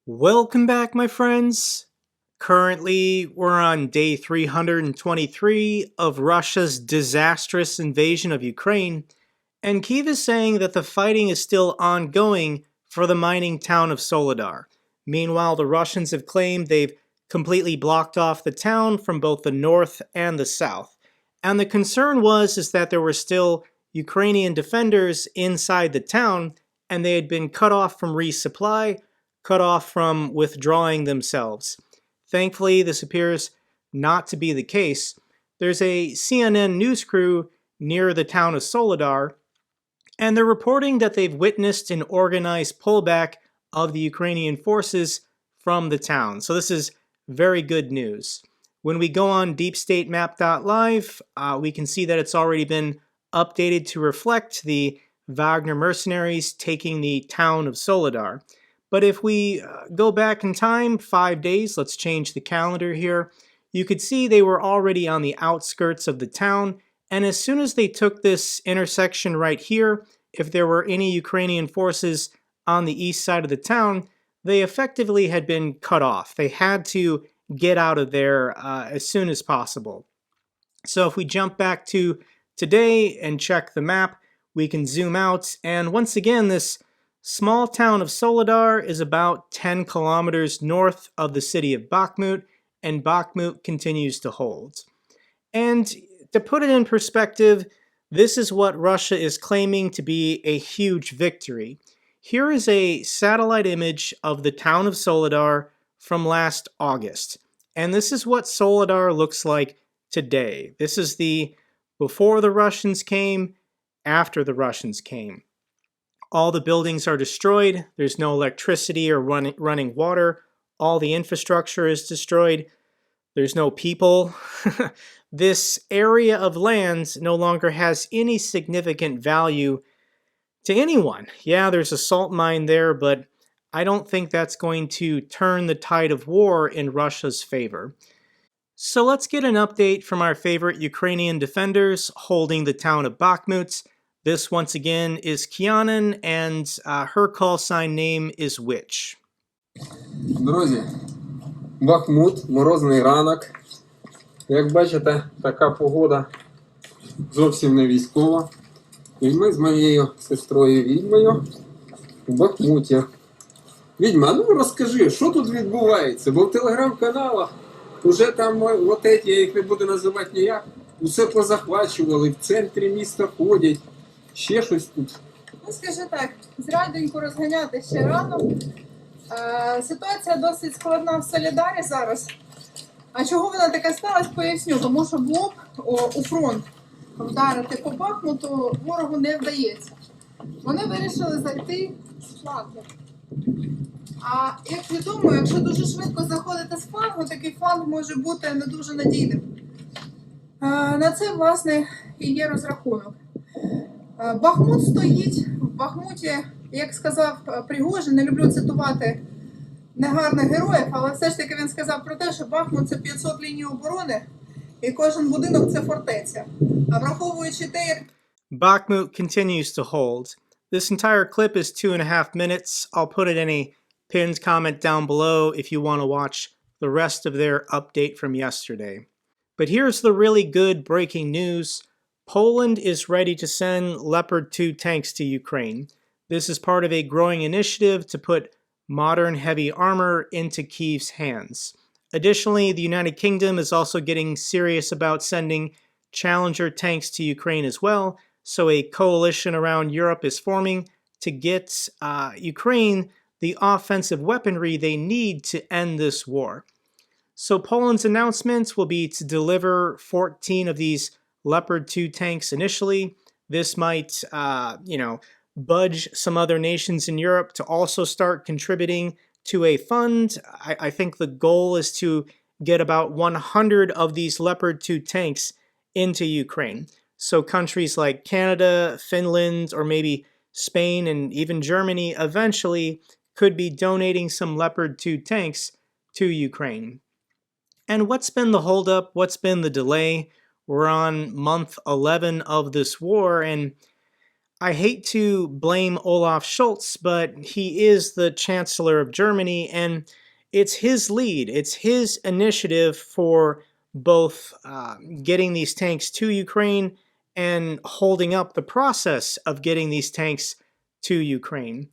Welcome back, my friends. Currently, we're on day 323 of Russia's disastrous invasion of Ukraine, and Kyiv is saying that the fighting is still ongoing for the mining town of Solidar. Meanwhile, the Russians have claimed they've completely blocked off the town from both the north and the south. And the concern is that there were still Ukrainian defenders inside the town, and they had been cut off from resupply, cut off from withdrawing themselves. Thankfully, this appears not to be the case. There's a CNN news crew near the town of Solidar, and they're reporting that they've witnessed an organized pullback of the Ukrainian forces from the town. So this is very good news. When we go on deepstatemap.live, we can see that it's already been updated to reflect the Wagner mercenaries taking the town of Solidar. But if we go back in time 5 days, let's change the calendar here, you could see they were already on the outskirts of the town, and as soon as they took this intersection right here, if there were any Ukrainian forces on the east side of the town, they effectively had been cut off. They had to get out of there as soon as possible. So if we jump back to today and check the map, we can zoom out, and once again, this small town of Solidar is about 10 kilometers north of the city of Bakhmut, and Bakhmut continues to hold. And to put it in perspective, this is what Russia is claiming to be a huge victory. Here is a satellite image of the town of Solidar from last August. And this is what Solidar looks like today. This is the before the Russians came, after the Russians came. All the buildings are destroyed. There's no electricity or running water. All the infrastructure is destroyed. There's no people. This area of land no longer has any significant value to anyone. Yeah, there's a salt mine there, but I don't think that's going to turn the tide of war in Russia's favor. So let's get an update from our favorite Ukrainian defenders holding the town of Bakhmut. This, once again, is Kianan, and her call sign name is Witch. Друзі, Бахмут, морозний ранок. Як бачите, така погода зовсім не військова. І ми з моєю сестрою Відьмою в Бахмуті. Відьма, ну розкажи, що тут відбувається? Бо в телеграм-каналах уже там от эти, я їх не буду називати ніяк, усе позахвачували, в центрі міста ходять. Ще щось тут. Ну, скажи так, зраденько розганяти ще рано. Ситуація досить складна в Солідарі зараз. А чого вона така сталася, поясню. Тому що в лоб у фронт вдарити по Бахмуту ворогу не вдається. Вони вирішили зайти з флангу. А як відомо, якщо дуже швидко заходити з флангу, такий фланг може бути не дуже надійним. На це, власне, і є розрахунок. Бахмут стоїть, в Бахмуті, як сказав Пригожин, не люблю цитувати негарних героїв, але все ж таки він сказав про те, що Бахмут – це 500 ліній оборони, і кожен будинок – це фортеця. А враховуючи те, як... Bakhmut continues to hold. This entire clip is 2.5 minutes. I'll put it in a pinned comment down below if you want to watch the rest of their update from yesterday. But here's the really good breaking news. Poland is ready to send Leopard 2 tanks to Ukraine. This is part of a growing initiative to put modern heavy armor into Kyiv's hands. Additionally, the United Kingdom is also getting serious about sending Challenger tanks to Ukraine as well, so a coalition around Europe is forming to get Ukraine the offensive weaponry they need to end this war. So Poland's announcement will be to deliver 14 of these Leopard 2 tanks initially. This might, budge some other nations in Europe to also start contributing to a fund. I think the goal is to get about 100 of these Leopard 2 tanks into Ukraine. So countries like Canada, Finland, or maybe Spain and even Germany eventually could be donating some Leopard 2 tanks to Ukraine. And what's been the holdup? What's been the delay? We're on month 11 of this war, and I hate to blame Olaf Scholz, but he is the Chancellor of Germany, and it's his lead, it's his initiative for both getting these tanks to Ukraine and holding up the process of getting these tanks to Ukraine.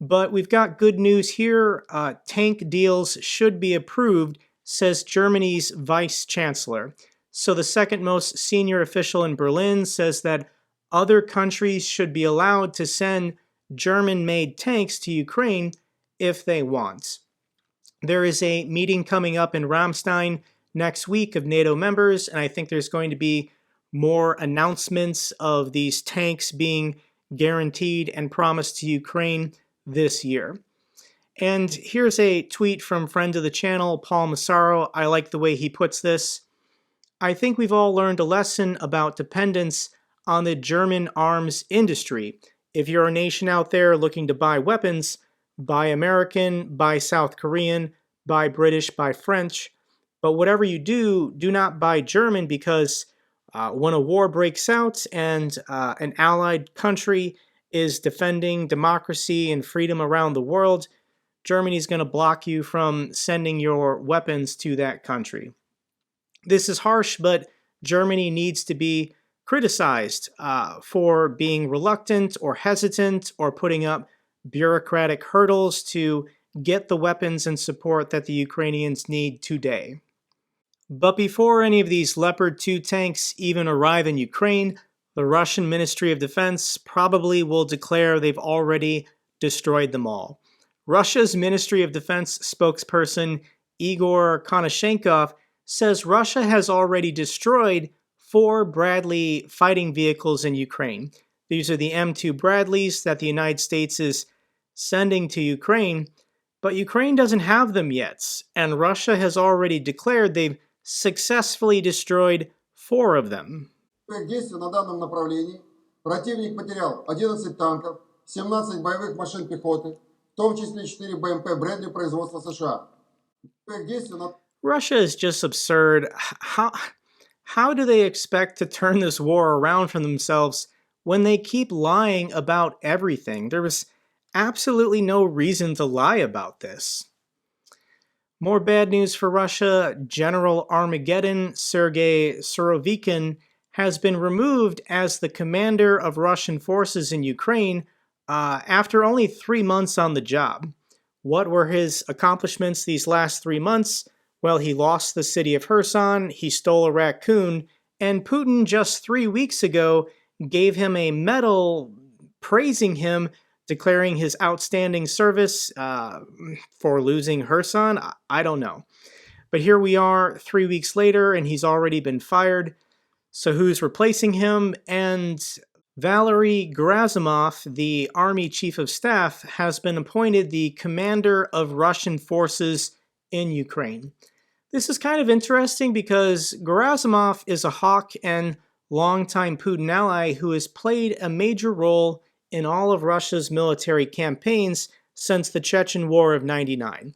But we've got good news here. Tank deals should be approved, says Germany's Vice Chancellor. So the second most senior official in Berlin says that other countries should be allowed to send German-made tanks to Ukraine if they want. There is a meeting coming up in Ramstein next week of NATO members, and I think there's going to be more announcements of these tanks being guaranteed and promised to Ukraine this year. And here's a tweet from friend of the channel, Paul Massaro. I like the way he puts this. I think we've all learned a lesson about dependence on the German arms industry. If you're a nation out there looking to buy weapons, buy American, buy South Korean, buy British, buy French. But whatever you do, do not buy German, because when a war breaks out and an allied country is defending democracy and freedom around the world, Germany's going to block you from sending your weapons to that country. This is harsh, but Germany needs to be criticized for being reluctant or hesitant or putting up bureaucratic hurdles to get the weapons and support that the Ukrainians need today. But before any of these Leopard 2 tanks even arrive in Ukraine, the Russian Ministry of Defense probably will declare they've already destroyed them all. Russia's Ministry of Defense spokesperson Igor Konoshenkov says Russia has already destroyed 4 Bradley fighting vehicles in Ukraine. These are the M2 Bradleys that the United States is sending to Ukraine, but Ukraine doesn't have them yet, and Russia has already declared they've successfully destroyed 4 of them. Действия на данном направлении противник потерял 11 танков, 17 боевых машин пехоты, в том числе 4 БМП Брэдли производства США. Russia is just absurd. How do they expect to turn this war around for themselves when they keep lying about everything? There was absolutely no reason to lie about this. More bad news for Russia. General Armageddon Sergei Surovikin has been removed as the commander of Russian forces in Ukraine after only 3 months on the job. What were his accomplishments these last 3 months? Well, he lost the city of Kherson, he stole a raccoon, and Putin just 3 weeks ago gave him a medal praising him, declaring his outstanding service for losing Kherson. I don't know. But here we are 3 weeks later, and he's already been fired. So who's replacing him? And Valery Gerasimov, the Army Chief of Staff, has been appointed the commander of Russian forces in Ukraine. This is kind of interesting because Gerasimov is a hawk and longtime Putin ally who has played a major role in all of Russia's military campaigns since the Chechen War of '99.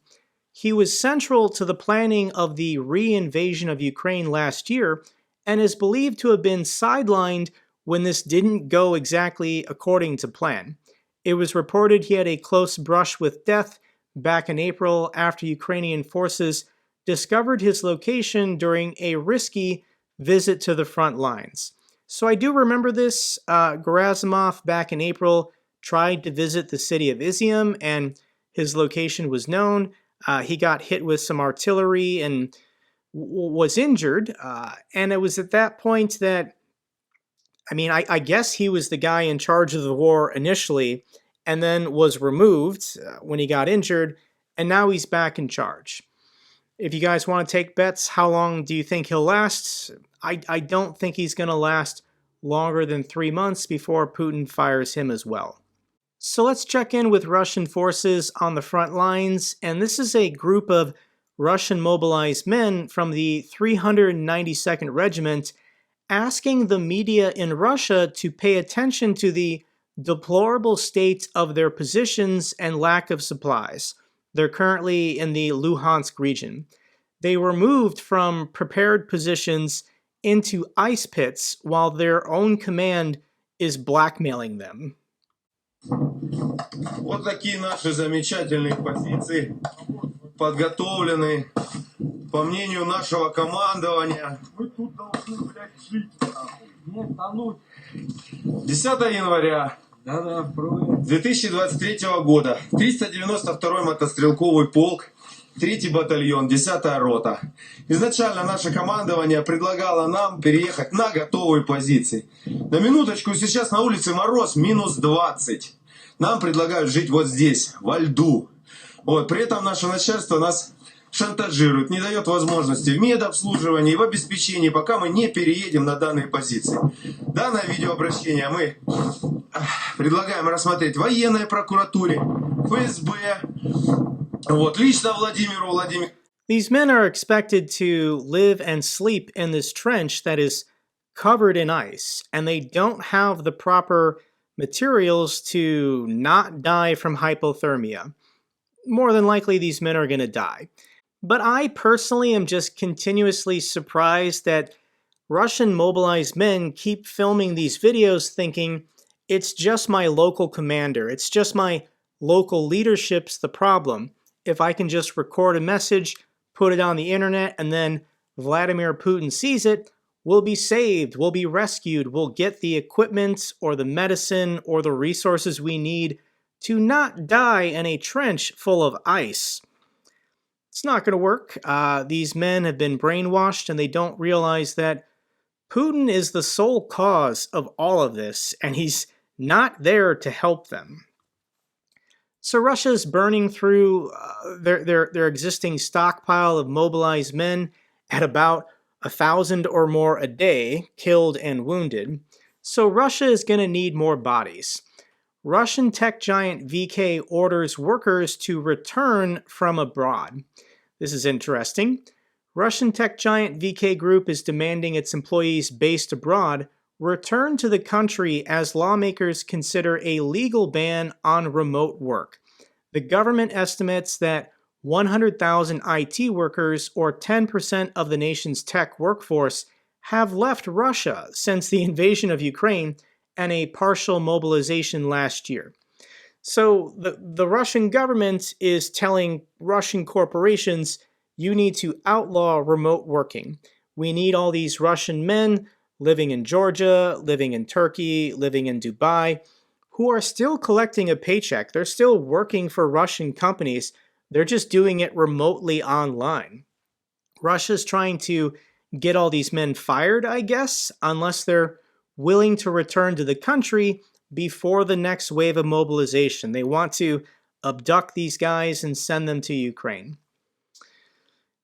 He was central to the planning of the re-invasion of Ukraine last year and is believed to have been sidelined when this didn't go exactly according to plan. It was reported he had a close brush with death back in April after Ukrainian forces discovered his location during a risky visit to the front lines. So I do remember this. Gerasimov back in April tried to visit the city of Izium and his location was known. He got hit with some artillery and was injured. And it was at that point that, I guess he was the guy in charge of the war initially and then was removed when he got injured, and now he's back in charge. If you guys want to take bets, how long do you think he'll last? I don't think he's going to last longer than 3 months before Putin fires him as well. So let's check in with Russian forces on the front lines, and this is a group of Russian mobilized men from the 392nd Regiment asking the media in Russia to pay attention to the deplorable state of their positions and lack of supplies. They're currently in the Luhansk region. They were moved from prepared positions into ice pits while their own command is blackmailing them. Вот такие наши замечательные позиции, подготовленные, по мнению нашего командования. Мы тут должны, блядь, жить, нахуй. Нет, тонуть. 10 января 2023 года 392-й мотострелковый полк, 3-й батальон, 10-я рота. Изначально наше командование предлагало нам переехать на готовые позиции. На минуточку, сейчас на улице мороз минус 20. Нам предлагают жить вот здесь, во льду. Вот, при этом наше начальство нас шантажирует, не дает возможности в медобслуживании, в обеспечении, пока мы не переедем на данные позиции. Данное видеообращение мы предлагаем рассмотреть в военной прокуратуре, ФСБ, вот, лично Владимиру Владимировичу. These men are expected to live and sleep in this trench that is covered in ice, and they don't have the proper materials to not die from hypothermia. More than likely, these men are going to die. But I personally am just continuously surprised that Russian mobilized men keep filming these videos thinking it's just my local commander, it's just my local leadership's the problem. If I can just record a message, put it on the internet, and then Vladimir Putin sees it, we'll be saved, we'll be rescued, we'll get the equipment or the medicine or the resources we need to not die in a trench full of ice. It's not going to work. These men have been brainwashed and they don't realize that Putin is the sole cause of all of this and he's not there to help them. So Russia's burning through their existing stockpile of mobilized men at about 1,000 or more a day, killed and wounded. So Russia is going to need more bodies. Russian tech giant VK orders workers to return from abroad. This is interesting. Russian tech giant VK Group is demanding its employees based abroad return to the country as lawmakers consider a legal ban on remote work. The government estimates that 100,000 IT workers, or 10% of the nation's tech workforce, have left Russia since the invasion of Ukraine and a partial mobilization last year. So the Russian government is telling Russian corporations, you need to outlaw remote working. We need all these Russian men living in Georgia, living in Turkey, living in Dubai, who are still collecting a paycheck. They're still working for Russian companies. They're just doing it remotely online. Russia's trying to get all these men fired, I guess, unless they're willing to return to the country before the next wave of mobilization. They want to abduct these guys and send them to Ukraine.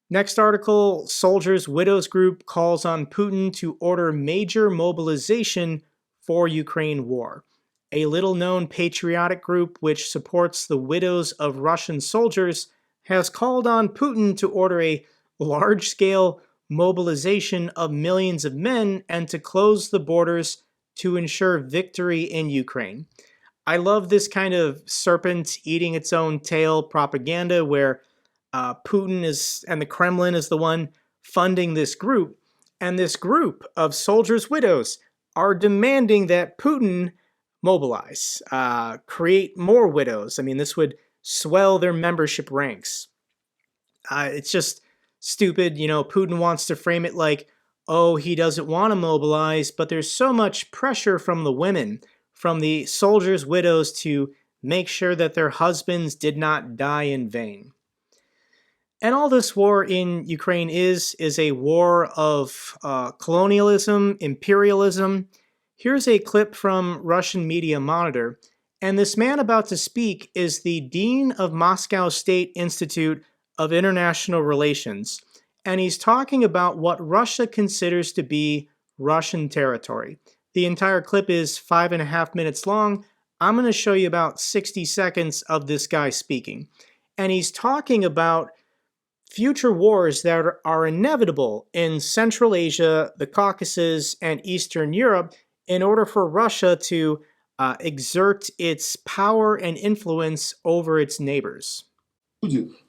Next article, Soldiers' Widows Group calls on Putin to order major mobilization for Ukraine war. A little-known patriotic group which supports the widows of Russian soldiers has called on Putin to order a large-scale mobilization of millions of men and to close the borders to ensure victory in Ukraine. I love this kind of serpent eating its own tail propaganda where Putin is and the Kremlin is the one funding this group, and this group of soldiers' widows are demanding that Putin mobilize, create more widows. I mean, this would swell their membership ranks. It's just stupid. You know, Putin wants to frame it like, oh, he doesn't want to mobilize, but there's so much pressure from the women, from the soldiers' widows to make sure that their husbands did not die in vain. And all this war in Ukraine is a war of colonialism, imperialism. Here's a clip from Russian media Marder, and this man about to speak is the Dean of Moscow State Institute of International Relations, and he's talking about what Russia considers to be Russian territory. The entire clip is 5.5 minutes long. I'm going to show you about 60 seconds of this guy speaking. And he's talking about future wars that are inevitable in Central Asia, the Caucasus, and Eastern Europe in order for Russia to exert its power and influence over its neighbors.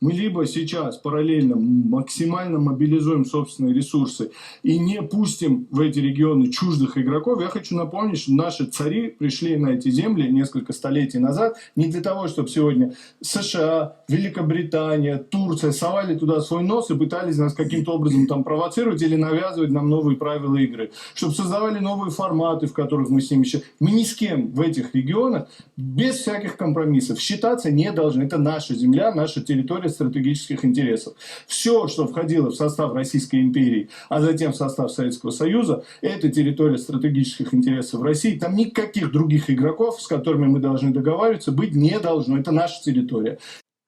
Мы либо сейчас параллельно максимально мобилизуем собственные ресурсы и не пустим в эти регионы чуждых игроков. Я хочу напомнить, что наши цари пришли на эти земли несколько столетий назад не для того, чтобы сегодня США, Великобритания, Турция совали туда свой нос и пытались нас каким-то образом там провоцировать или навязывать нам новые правила игры, чтобы создавали новые форматы, в которых мы с ними еще... Мы ни с кем в этих регионах без всяких компромиссов считаться не должны. Это наша земля, наша территория стратегических интересов. Все, что входило в состав Российской империи, а затем в состав Советского Союза, это территория стратегических интересов России. Там никаких других игроков, с которыми мы должны договариваться, быть не должно. Это наша территория.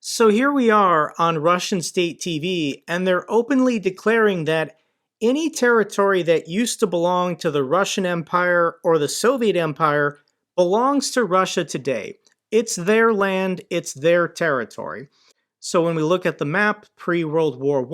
So here we are on Russian state TV, and they're openly declaring that any territory that used to belong to the Russian Empire or the Soviet Empire belongs to Russia today. It's their land, it's their territory. So when we look at the map pre-World War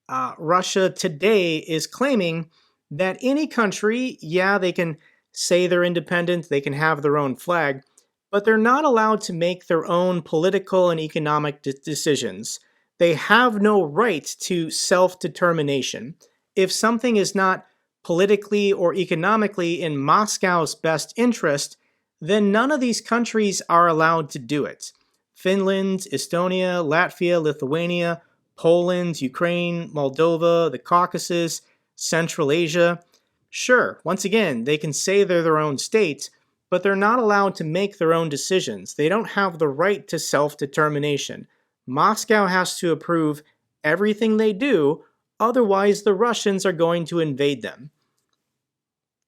I, Russia today is claiming that any country, yeah, they can say they're independent, they can have their own flag, but they're not allowed to make their own political and economic decisions. They have no right to self-determination. If something is not politically or economically in Moscow's best interest, then none of these countries are allowed to do it. Finland, Estonia, Latvia, Lithuania, Poland, Ukraine, Moldova, the Caucasus, Central Asia. Sure, once again, they can say they're their own state, but they're not allowed to make their own decisions. They don't have the right to self-determination. Moscow has to approve everything they do, otherwise the Russians are going to invade them.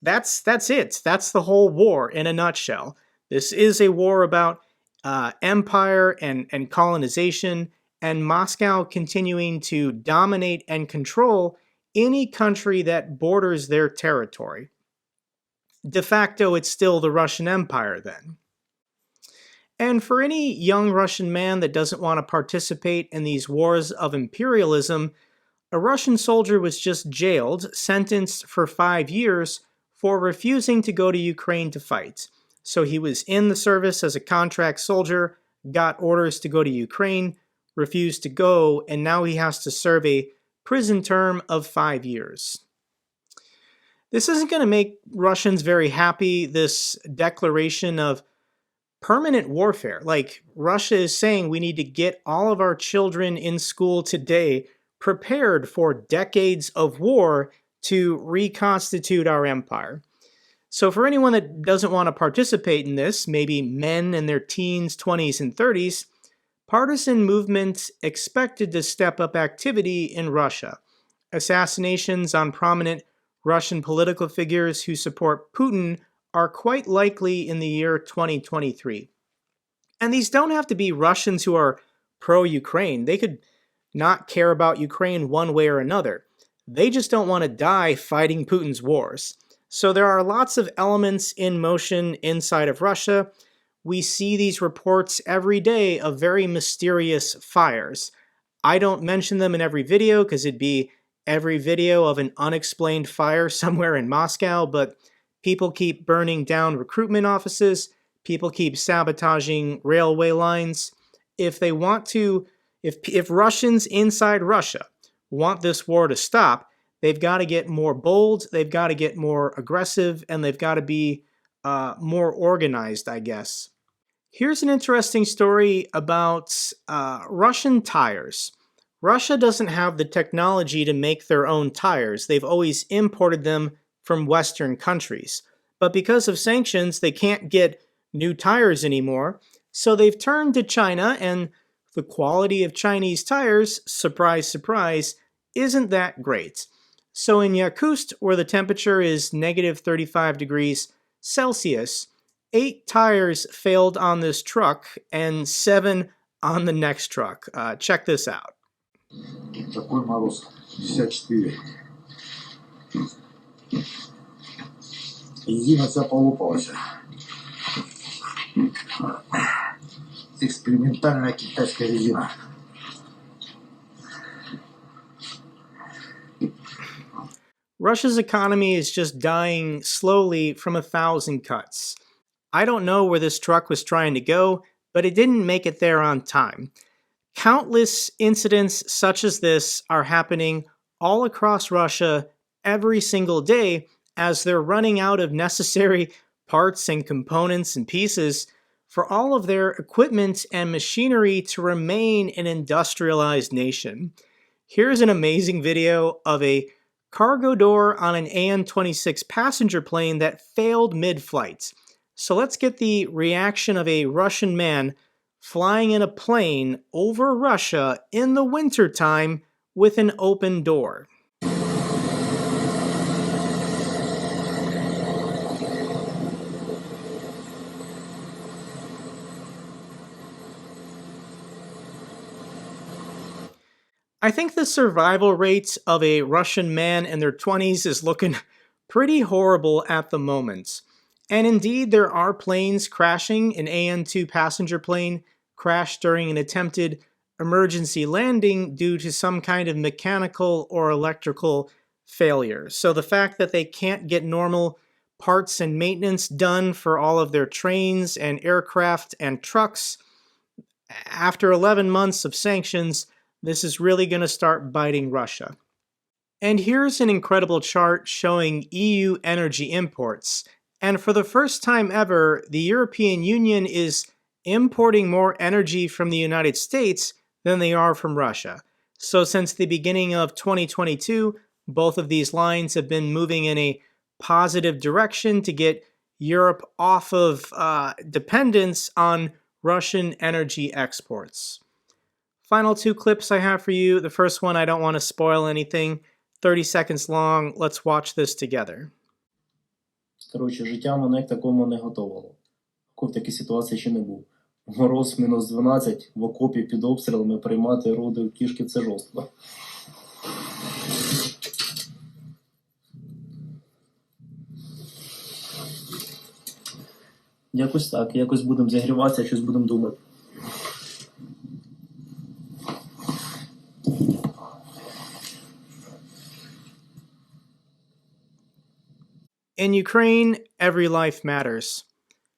That's it. That's the whole war in a nutshell. This is a war about empire and colonization, and Moscow continuing to dominate and control any country that borders their territory. De facto, it's still the Russian Empire then. And for any young Russian man that doesn't want to participate in these wars of imperialism, a Russian soldier was just jailed, sentenced for 5 years for refusing to go to Ukraine to fight. So he was in the service as a contract soldier, got orders to go to Ukraine, refused to go, and now he has to serve a prison term of 5 years. This isn't going to make Russians very happy, this declaration of permanent warfare. Like, Russia is saying we need to get all of our children in school today prepared for decades of war to reconstitute our empire. So for anyone that doesn't want to participate in this, maybe men in their teens, 20s, and 30s, partisan movements expected to step up activity in Russia. Assassinations on prominent Russian political figures who support Putin are quite likely in the year 2023. And these don't have to be Russians who are pro-Ukraine. They could not care about Ukraine one way or another. They just don't want to die fighting Putin's wars. So there are lots of elements in motion inside of Russia. We see these reports every day of very mysterious fires. I don't mention them in every video because it'd be every video of an unexplained fire somewhere in Moscow, but people keep burning down recruitment offices, people keep sabotaging railway lines. If they want to, if Russians inside Russia want this war to stop, they've got to get more bold, they've got to get more aggressive, and they've got to be more organized, I guess. Here's an interesting story about Russian tires. Russia doesn't have the technology to make their own tires. They've always imported them from Western countries. But because of sanctions, they can't get new tires anymore. So they've turned to China, and the quality of Chinese tires, surprise, surprise, isn't that great. So in Yakutsk, where the temperature is negative 35 degrees Celsius, 8 tires failed on this truck and 7 on the next truck. Check this out. Такой мороз, 54. Резина вся полопалась. Экспериментальная китайская резина. Russia's economy is just dying slowly from 1,000 cuts. I don't know where this truck was trying to go, but it didn't make it there on time. Countless incidents such as this are happening all across Russia every single day as they're running out of necessary parts and components and pieces for all of their equipment and machinery to remain an industrialized nation. Here's an amazing video of a cargo door on an AN-26 passenger plane that failed mid-flight. So let's get the reaction of a Russian man flying in a plane over Russia in the wintertime with an open door. I think the survival rate of a Russian man in their 20s is looking pretty horrible at the moment. And indeed, there are planes crashing. An AN-2 passenger plane crashed during an attempted emergency landing due to some kind of mechanical or electrical failure. So the fact that they can't get normal parts and maintenance done for all of their trains and aircraft and trucks, after 11 months of sanctions, this is really going to start biting Russia. And here's an incredible chart showing EU energy imports. And for the first time ever, the European Union is importing more energy from the United States than they are from Russia. So since the beginning of 2022, both of these lines have been moving in a positive direction to get Europe off of dependence on Russian energy exports. Final two clips I have for you. The first one, I don't want to spoil anything. 30 seconds long. Let's watch this together. Коротше, життя мене к такому не готовило. В такій ситуації ще не був. Мороз мінус 12, в окопі під обстрілами приймати роди в кішки – це жорстко. Якось так, якось будемо загріватися, щось будемо думати. In Ukraine, every life matters.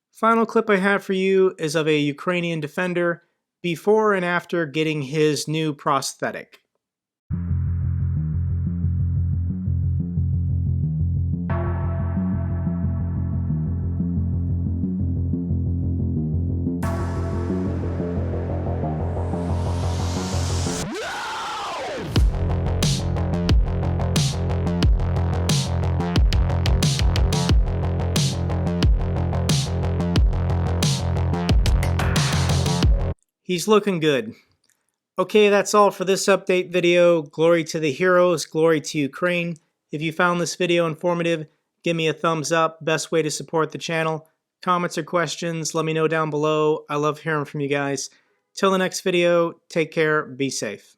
Final clip I have for you is of a Ukrainian defender before and after getting his new prosthetic. He's looking good. Okay, that's all for this update video. Glory to the heroes, glory to Ukraine. If you found this video informative, give me a thumbs up. Best way to support the channel. Comments or questions, let me know down below. I love hearing from you guys. Till the next video, take care, be safe.